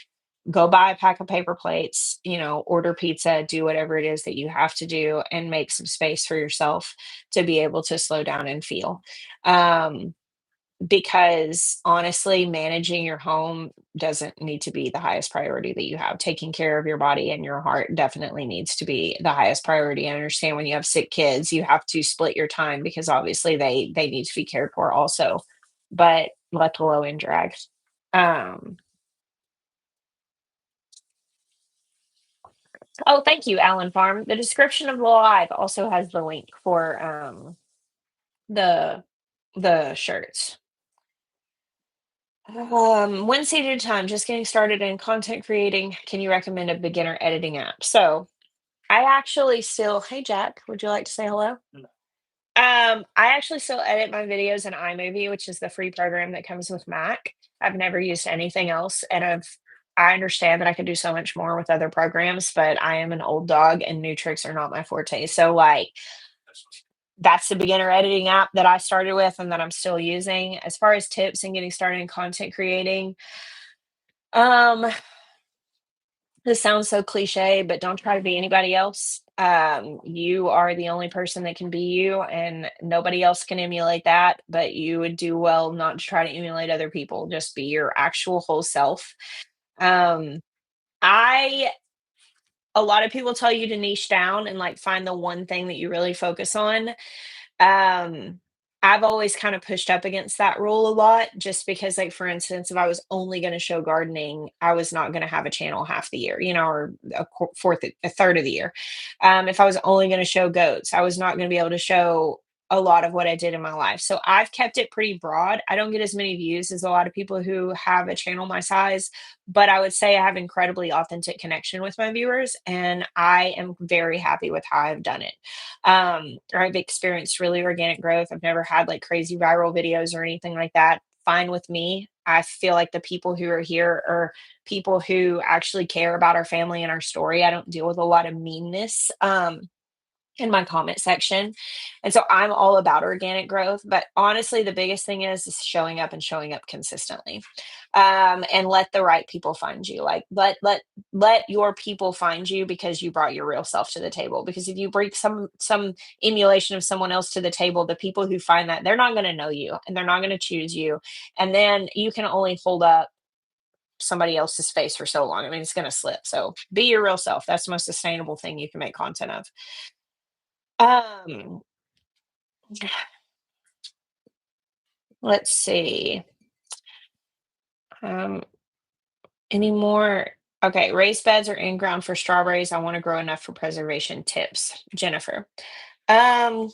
go buy a pack of paper plates, order pizza, do whatever it is that you have to do, and make some space for yourself to be able to slow down and feel. Um, because honestly, managing your home doesn't need to be the highest priority that you have. Taking care of your body and your heart definitely needs to be the highest priority. I understand when you have sick kids, you have to split your time because obviously they need to be cared for also. But let the low end drag. Um, oh, thank you, Alan Farm. The description of the live also has the link for the the shirts. One stage at a time, just getting started in content creating. Can you recommend a beginner editing app? So I actually still, hey Jack, would you like to say hello? I actually still edit my videos in iMovie, which is the free program that comes with Mac. I've never used anything else, and I understand that I could do so much more with other programs, but I am an old dog and new tricks are not my forte. So like that's the beginner editing app that I started with and that I'm still using. As far as tips and getting started in content creating, um, this sounds so cliche, but don't try to be anybody else. You are the only person that can be you, and nobody else can emulate that. But you would do well not to try to emulate other people. Just be your actual whole self. Um, I a lot of people tell you to niche down and like find the one thing that you really focus on. Um, I've always kind of pushed up against that rule a lot just because, like, for instance, if I was only going to show gardening, I was not going to have a channel half the year, or a third of the year. If I was only going to show goats, I was not going to be able to show a lot of what I did in my life. So I've kept it pretty broad. I don't get as many views as a lot of people who have a channel my size, but I would say I have incredibly authentic connection with my viewers, and I am very happy with how I've done it. I've experienced really organic growth. I've never had like crazy viral videos or anything like that. Fine with me. I feel like the people who are here are people who actually care about our family and our story. I don't deal with a lot of meanness. In my comment section. And so I'm all about organic growth, but honestly, the biggest thing is showing up and showing up consistently. And let the right people find you. Like let your people find you because you brought your real self to the table. Because if you bring some emulation of someone else to the table, the people who find that they're not going to know you and they're not going to choose you. And then you can only hold up somebody else's face for so long. I mean, it's going to slip. So be your real self. That's the most sustainable thing you can make content of. Um, let's see. Um, any more? Okay, raised beds or in ground for strawberries. I want to grow enough for preservation tips. Jennifer. Um,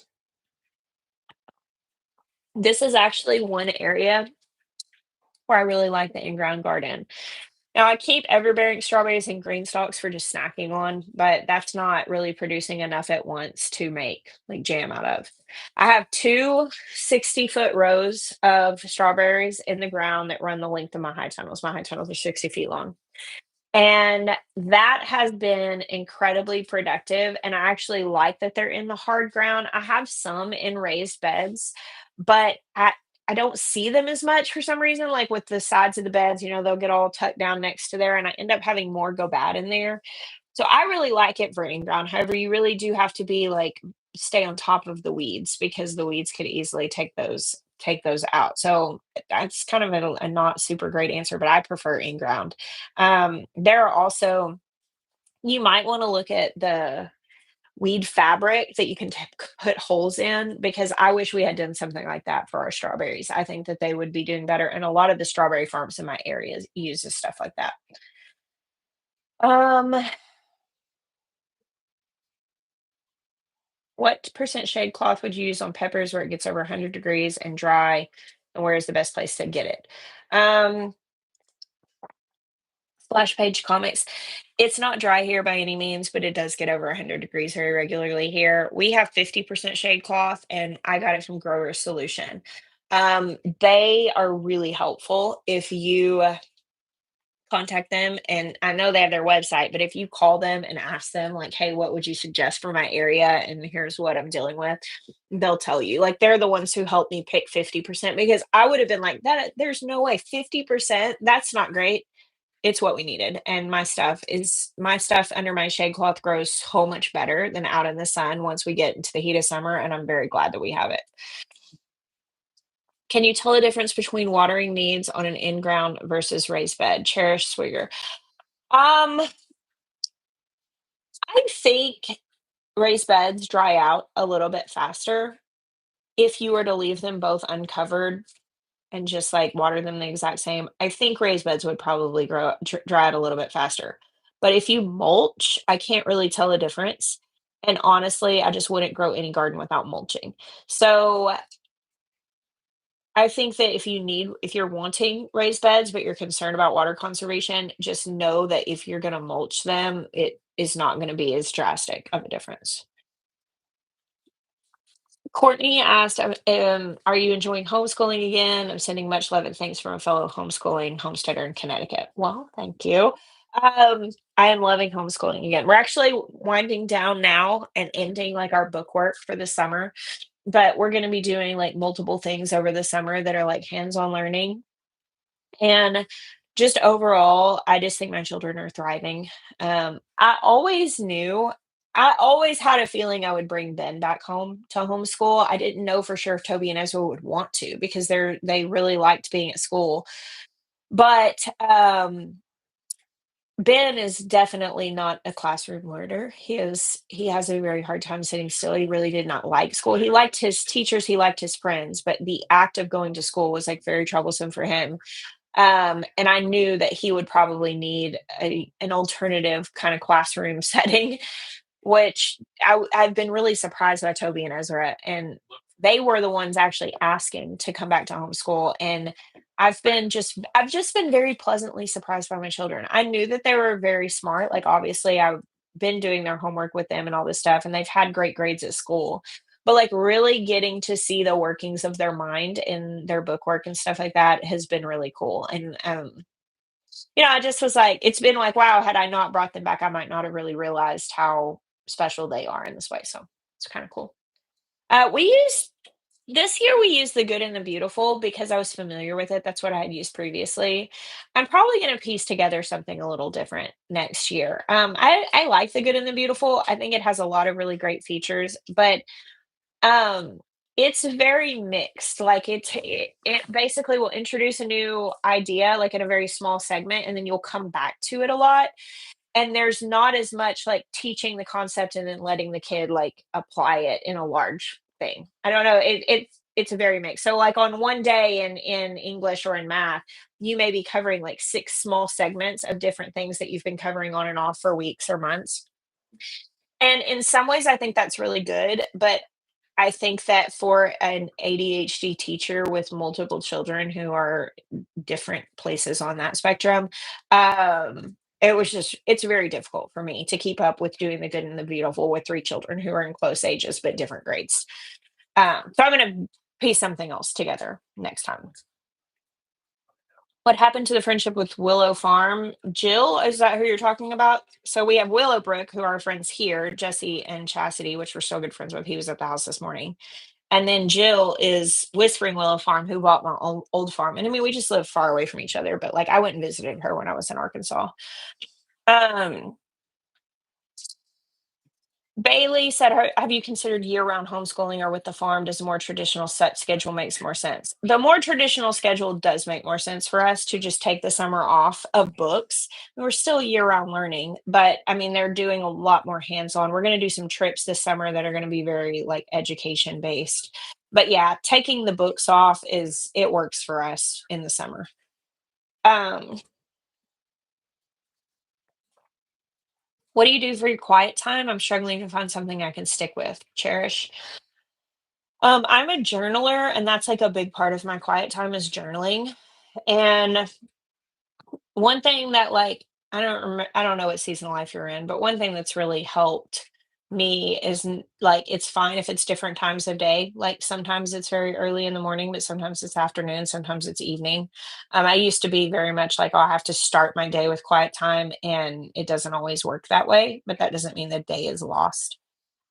this is actually one area where I really like the in-ground garden. Now I keep everbearing strawberries and green stalks for just snacking on, but that's not really producing enough at once to make like jam out of. I have two 60-foot rows of strawberries in the ground that run the length of my high tunnels. My high tunnels are 60 feet long. And that has been incredibly productive, and I actually like that they're in the hard ground. I have some in raised beds, but I don't see them as much for some reason, like, with the sides of the beds, they'll get all tucked down next to there, and I end up having more go bad in there. So I really like it for in-ground. However, you really do have to be, like, stay on top of the weeds because the weeds could easily take those out. So that's kind of a not super great answer, but I prefer in-ground. There are also you might wanna look at the weed fabric that you can put holes in because I wish we had done something like that for our strawberries. I think that they would be doing better, and a lot of the strawberry farms in my area uses stuff like that. Um, what percent shade cloth would you use on peppers where it gets over 100 degrees and dry, and where is the best place to get it? Um, Splash Page Comics. It's not dry here by any means, but it does get over 100 degrees very regularly here. We have 50% shade cloth, and I got it from Grower Solution. They are really helpful if you contact them, and I know they have their website, but if you call them and ask them, like, hey, what would you suggest for my area? And here's what I'm dealing with, they'll tell you. Like, they're the ones who helped me pick 50% because I would have been like, that, there's no way 50%, that's not great. It's what we needed, and my stuff under my shade cloth grows so much better than out in the sun once we get into the heat of summer, and I'm very glad that we have it. Can you tell the difference between watering needs on an in-ground versus raised bed? Cherish Swigger. Um, I think raised beds dry out a little bit faster. If you were to leave them both uncovered and just, like, water them the exact same, I think raised beds would probably dry out a little bit faster. But if you mulch, I can't really tell the difference, and honestly, I just wouldn't grow any garden without mulching. So, I think that if you're wanting raised beds, but you're concerned about water conservation, just know that if you're gonna mulch them, it is not gonna be as drastic of a difference. Courtney asked, "Are you enjoying homeschooling again? I'm sending much love and thanks from a fellow homeschooling homesteader in Connecticut." Well, thank you. I am loving homeschooling again. We're actually winding down now and ending like our book work for the summer, but we're going to be doing like multiple things over the summer that are like hands-on learning. And just overall, I just think my children are thriving. I always had a feeling I would bring Ben back home to homeschool. I didn't know for sure if Toby and Ezra would want to because they really liked being at school. But Ben is definitely not a classroom learner. He has a very hard time sitting still. He really did not like school. He liked his teachers, he liked his friends, but the act of going to school was like very troublesome for him. And I knew that he would probably need an alternative kind of classroom setting, which I've been really surprised by Toby and Ezra, and they were the ones actually asking to come back to homeschool, and I've just been very pleasantly surprised by my children. I knew that they were very smart, like, obviously, I've been doing their homework with them and all this stuff, and they've had great grades at school, but, like, really getting to see the workings of their mind in their book work and stuff like that has been really cool, and, I just was like it's been like, wow, had I not brought them back, I might not have really realized how special they are in this way, so it's kinda cool. We used This year we used The Good and the Beautiful because I was familiar with it, that's what I had used previously. I'm probably gonna piece together something a little different next year. I like The Good and the Beautiful, I think it has a lot of really great features, but um, it's very mixed. Like it basically will introduce a new idea like in a very small segment and then you'll come back to it a lot. And there's not as much like teaching the concept and then letting the kid like apply it in a large thing. I don't know. It's a very mixed. So like on one day in English or in math, you may be covering like six small segments of different things that you've been covering on and off for weeks or months. And in some ways I think that's really good, but I think that for an ADHD teacher with multiple children who are different places on that spectrum, it's very difficult for me to keep up with doing the good and the beautiful with 3 children who are in close ages but different grades. So I'm gonna piece something else together next time. What happened to the friendship with Willow Farm? Jill, is that who you're talking about? So we have Willowbrook, who are friends here, Jesse and Chastity, which we're still good friends with. He was at the house this morning. And then Jill is Whispering Willow Farm, who bought my old farm. And I mean, we just live far away from each other, but like I went and visited her when I was in Arkansas. Um, Bailey said, Have you considered year round homeschooling or with the farm? Does a more traditional set schedule makes more sense? The more traditional schedule does make more sense for us to just take the summer off of books. We're still year round learning, but I mean, they're doing a lot more hands on. We're going to do some trips this summer that are going to be very like education based. But yeah, taking the books off it works for us in the summer. Um, what do you do for your quiet time? I'm struggling to find something I can stick with. Cherish. I'm a journaler, and that's like a big part of my quiet time is journaling. And one thing that like I don't know what season of life you're in, but one thing that's really helped me is like it's fine if it's different times of day. Like sometimes it's very early in the morning, but sometimes it's afternoon, sometimes it's evening. I used to be very much like, oh, I have to start my day with quiet time, and it doesn't always work that way, but that doesn't mean the day is lost.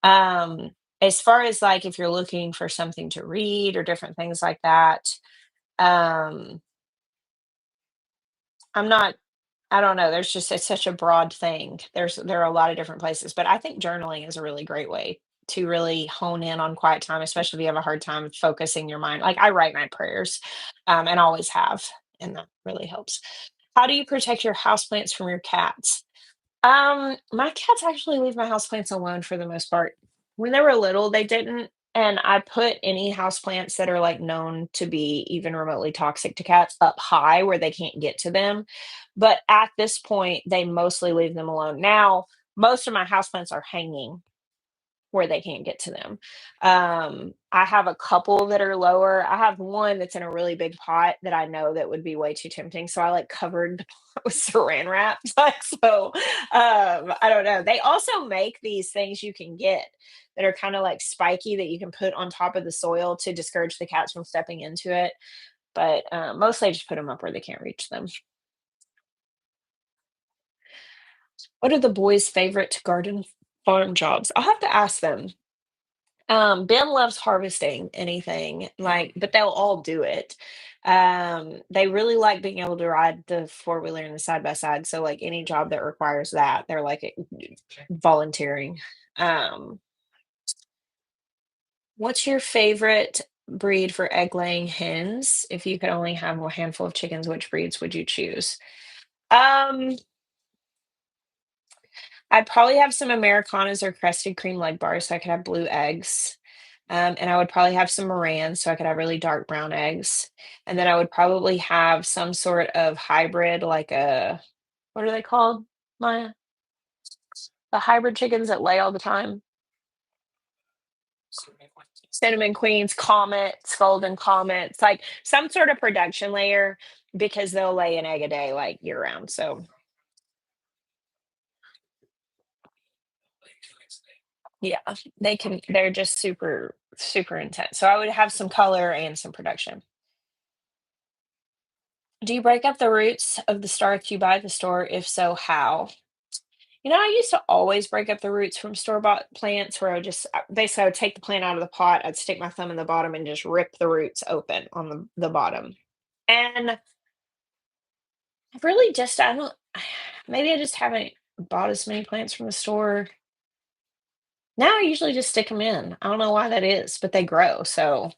Um, as far as, like, if you're looking for something to read or different things like that, um, I'm not I don't know, there's just it's such a broad thing. There are a lot of different places, but I think journaling is a really great way. to really hone in on quiet time, especially if you have a hard time focusing your mind. Like I write my prayers, and always have, and that really helps. How do you protect your houseplants from your cats? My cats actually leave my houseplants alone for the most part. When they were little, they didn't, and I put any houseplants that are like known to be even remotely toxic to cats up high where they can't get to them. But at this point, they mostly leave them alone. Now, most of my houseplants are hanging where they can't get to them. I have a couple that are lower. I have one that's in a really big pot that I know that would be way too tempting. So I like covered the pot with saran wrap. Like so, I don't know. They also make these things you can get that are kind of like spiky that you can put on top of the soil to discourage the cats from stepping into it. But mostly I just put them up where they can't reach them. What are the boys' favorite garden farm jobs? I'll have to ask them. Ben loves harvesting anything, like, but they'll all do it. They really like being able to ride the four wheeler and the side by side. So, like, any job that requires that, they're like volunteering. Um, what's your favorite breed for egg laying hens? If you could only have a handful of chickens, which breeds would you choose? Um, I'd probably have some Americanas or crested cream leg bars so I could have blue eggs. And I would probably have some Morans so I could have really dark brown eggs. And then I would probably have some sort of hybrid, like a what are they called? Maya? The hybrid chickens that lay all the time. Cinnamon queens, comets, golden comets, like some sort of production layer because they'll lay an egg a day like year round. So yeah, they're just super, super intense. So I would have some color and some production. Do you break up the roots of the starts you buy at the store? If so, how? I used to always break up the roots from store-bought plants where I would just basically I would take the plant out of the pot, I'd stick my thumb in the bottom and just rip the roots open on the bottom. And I've really just I don't maybe I just haven't bought as many plants from the store. Now I usually just stick them in. I don't know why that is, but they grow. So,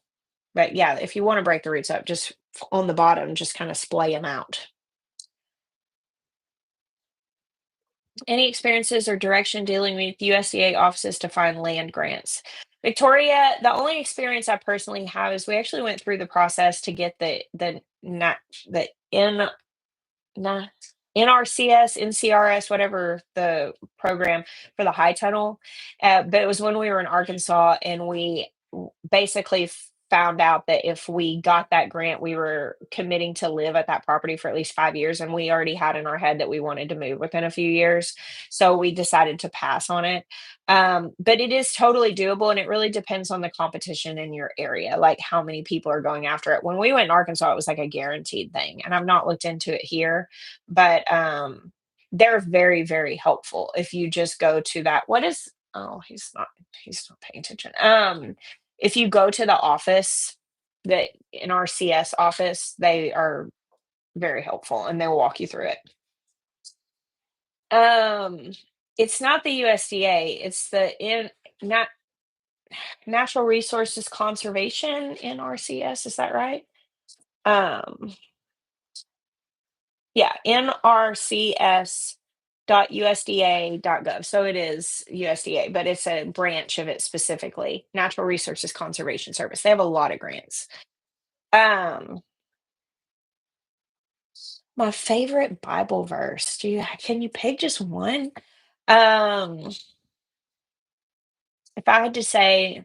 but yeah, if you want to break the roots up, just on the bottom, just kind of splay them out. Any experiences or direction dealing with USDA offices to find land grants? Victoria, the only experience I personally have is we actually went through the process to get the not the Nah, NRCS, NCRS, whatever the program for the high tunnel. But it was when we were in Arkansas, and we basically found out that if we got that grant, we were committing to live at that property for at least 5 years. And we already had in our head that we wanted to move within a few years. So we decided to pass on it. But it is totally doable, and it really depends on the competition in your area, like how many people are going after it. When we went in Arkansas, it was like a guaranteed thing. And I've not looked into it here, but they're very, very helpful if you just go to that. What is oh, he's not paying attention. If you go to the office, the NRCS office, they are very helpful and they'll walk you through it. Um, it's not the USDA, it's the in Nat Natural Resources Conservation NRCS, is that right? Um, yeah, nrcs.usda.gov. So it is USDA, but it's a branch of it specifically, Natural Resources Conservation Service. They have a lot of grants. Um, my favorite Bible verse. Can you pick just one? Um, if I had to say,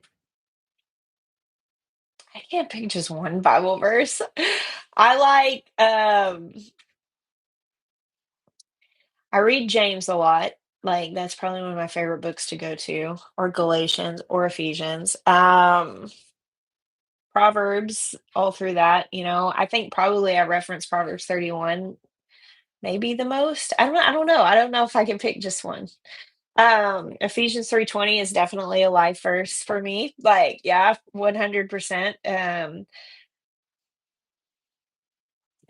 I can't pick just one Bible verse. I like I read James a lot. Like that's probably one of my favorite books to go to, or Galatians or Ephesians. Proverbs all through that, I think probably I reference Proverbs 31 maybe the most. I don't know. I don't know if I can pick just one. Ephesians 3:20 is definitely a life verse for me. Like, yeah, 100%.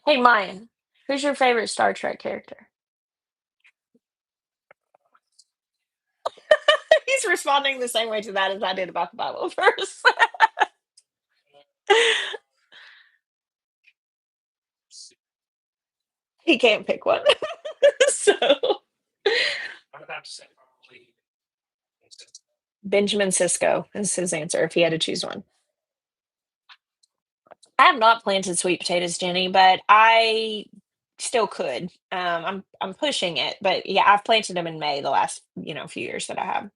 Hey, Maya, who's your favorite Star Trek character? He's responding the same way to that as I did about the Bible verse. He can't pick one. So Benjamin Sisko is his answer if he had to choose one. I have not planted sweet potatoes, Jenny, but I still could. I'm pushing it, but yeah, I've planted them in May the last few years that I have.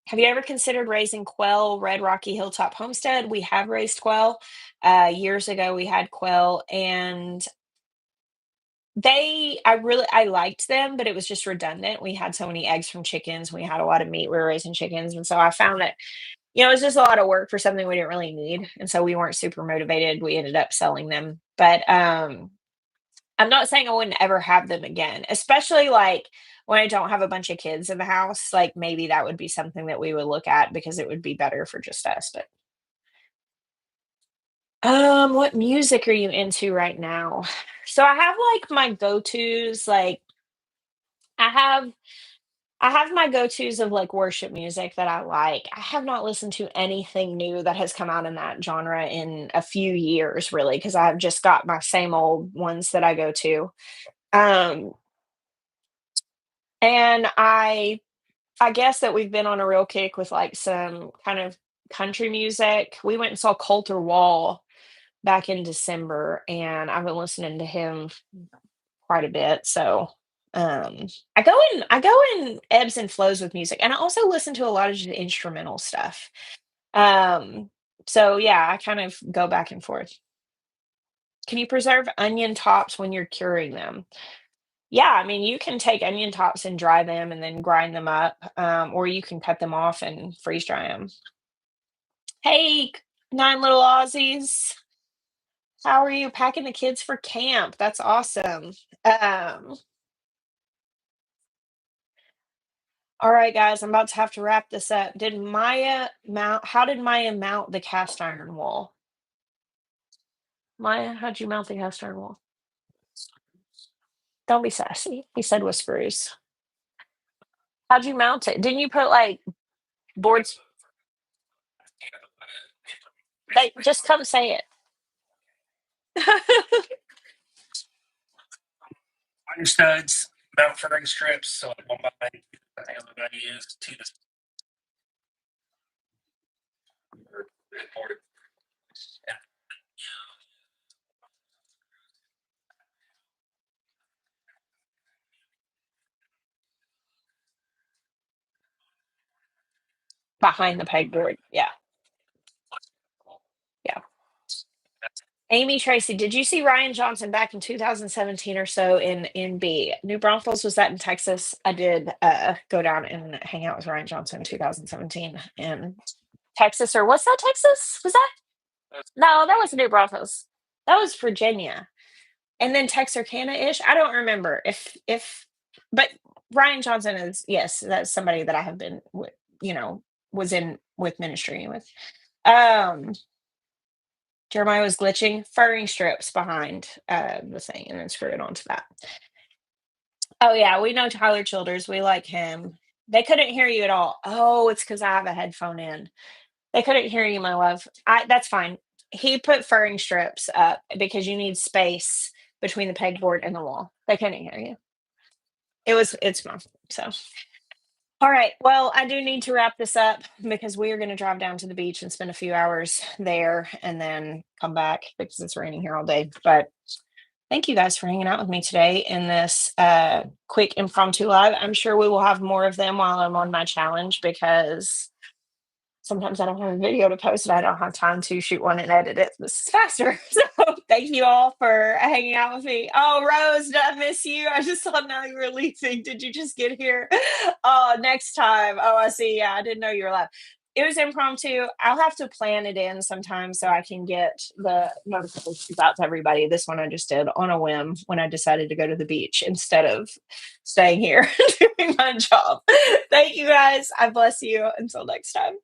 Have you ever considered raising quail? Red Rocky Hilltop Homestead. We have raised quail. Years ago, we had quail, and I liked them, but it was just redundant. We had so many eggs from chickens. We had a lot of meat. We were raising chickens, and so I found that it's just a lot of work for something we didn't really need, and so we weren't super motivated. We ended up selling them, but, I'm not saying I wouldn't ever have them again, especially, like, when I don't have a bunch of kids in the house, like, maybe that would be something that we would look at because it would be better for just us, but what music are you into right now? So I have, like, my go-tos, like, I have I have my go-tos of, like, worship music that I like. I have not listened to anything new that has come out in that genre in a few years, really, because 'cause I've just got my same old ones that I go to. Um, and I guess that we've been on a real kick with, like, some kind of country music. We went and saw Colter Wall back in December, and I've been listening to him quite a bit, so, I go in ebbs and flows with music, and I also listen to a lot of just instrumental stuff. Um, so yeah, I kind of go back and forth. Can you preserve onion tops when you're curing them? Yeah, I mean, you can take onion tops and dry them and then grind them up, or you can cut them off and freeze dry them. Hey, 9 little Aussies. How are you packing the kids for camp? That's awesome. Um, all right, guys, I'm about to have to wrap this up. Did Maya mount How did Maya mount the cast iron wall? Maya, how'd you mount the cast iron wall? Don't be sassy. He said with screws. How'd you mount it? Didn't you put like boards? Like, just come say it. Iron studs, mount furring strips, so like one by the other is to the board. Behind the pegboard. Yeah. Yeah. Amy Tracy, did you see Ryan Johnson back in 2017 or so in B? New Braunfels, was that in Texas? I did go down and hang out with Ryan Johnson in 2017 in Texas, or what's that, Texas? Was that? No, that was New Braunfels. That was Virginia. And then Texarkana-ish. I don't remember if but Ryan Johnson is, yes, that's somebody that I have been you know, was in with ministry with. Um Jeremiah was glitching, furring strips behind, the thing and then screw it onto that. Oh, yeah, we know Tyler Childers, we like him. They couldn't hear you at all. Oh, it's because I have a headphone in. They couldn't hear you, my love. That's fine. He put furring strips up because you need space between the pegboard and the wall. They couldn't hear you. It's fine. So, all right. Well, I do need to wrap this up because we are going to drive down to the beach and spend a few hours there and then come back because it's raining here all day. But thank you guys for hanging out with me today in this quick impromptu live. I'm sure we will have more of them while I'm on my challenge because sometimes I don't have a video to post and I don't have time to shoot one and edit it. This is faster. So thank you all for hanging out with me. Oh, Rose, did I miss you? I just saw now you were leaving. Did you just get here? Oh, next time. Oh, I see. Yeah, I didn't know you were live. It was impromptu. I'll have to plan it in sometime so I can get the notifications out to everybody. This one I just did on a whim when I decided to go to the beach instead of staying here doing my job. Thank you guys. I bless you. Until next time.